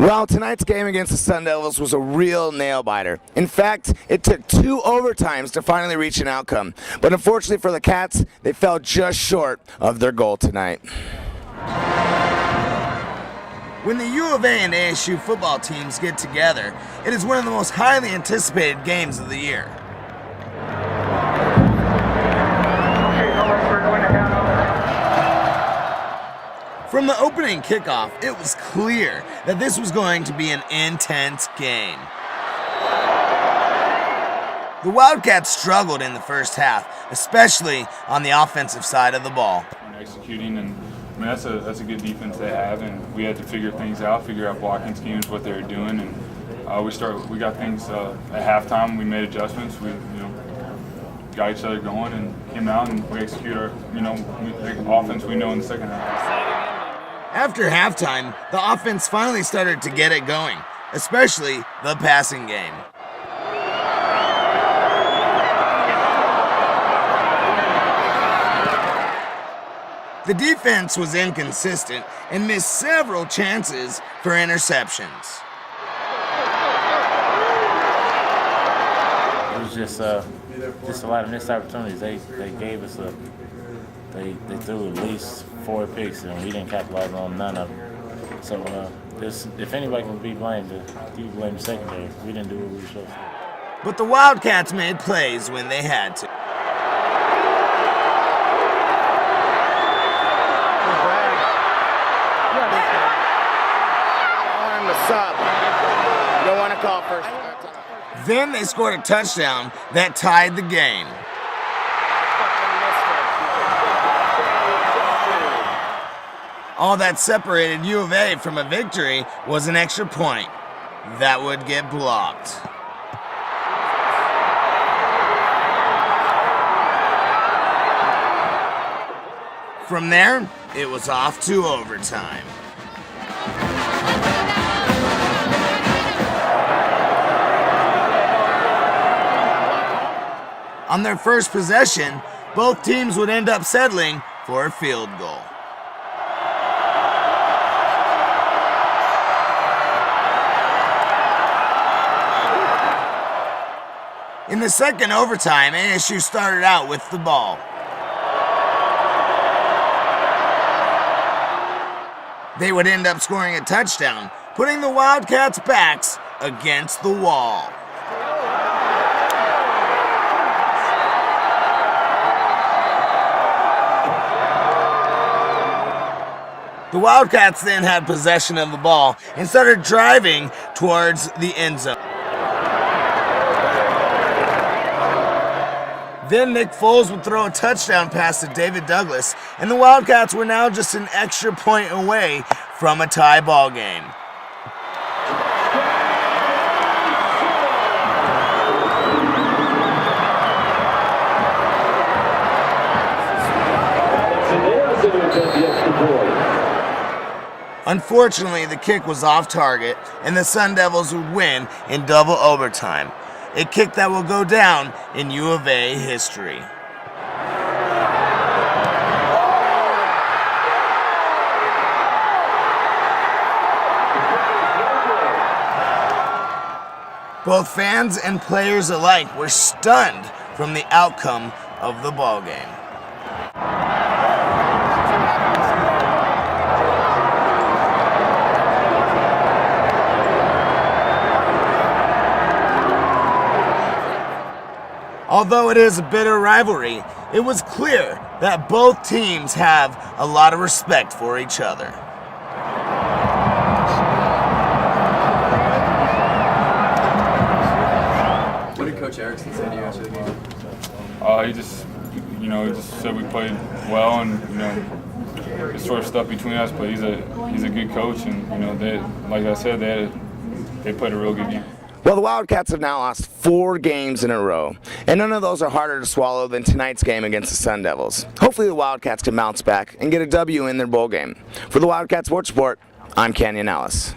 Well, tonight's game against the Sun Devils was a real nail-biter. In fact, it took 2 overtimes to finally reach an outcome. But unfortunately for the Cats, they fell just short of their goal tonight. When the U of A and ASU football teams get together, it is one of the most highly anticipated games of the year. From the opening kickoff, it was clear that this was going to be an intense game. The Wildcats struggled in the first half, especially on the offensive side of the ball. Executing, and I mean, that's a good defense they have, and we had to figure things out, figure out blocking schemes, what they were doing, and we got things at halftime. We made adjustments. We got each other going and came out and we execute our the offense we know in the second half. After halftime, the offense finally started to get it going, especially the passing game. The defense was inconsistent and missed several chances for interceptions. It was just a lot of missed opportunities. They gave us they threw at least 4 picks and we didn't capitalize on none of them. So if anybody can be blamed, you blame the secondary. We didn't do what we were supposed to do. But the Wildcats made plays when they had to. You don't want to call first. Then they scored a touchdown that tied the game. All that separated U of A from a victory was an extra point that would get blocked. From there, it was off to overtime. On their first possession, both teams would end up settling for a field goal. In the second overtime, ASU started out with the ball. They would end up scoring a touchdown, putting the Wildcats' backs against the wall. The Wildcats then had possession of the ball and started driving towards the end zone. Then Nick Foles would throw a touchdown pass to David Douglas, and the Wildcats were now just an extra point away from a tie ball game. Unfortunately, the kick was off target, and the Sun Devils would win in double overtime. A kick that will go down in U of A history. Both fans and players alike were stunned from the outcome of the ballgame. Although it is a bitter rivalry, it was clear that both teams have a lot of respect for each other. What did Coach Erickson say to you after the game? He just said we played well, and it's sort of stuff between us. But he's a good coach, and they played a real good game. Well, the Wildcats have now lost 4 games in a row, and none of those are harder to swallow than tonight's game against the Sun Devils. Hopefully the Wildcats can bounce back and get a W in their bowl game. For the Wildcat Sports Report, I'm Canyon Allis.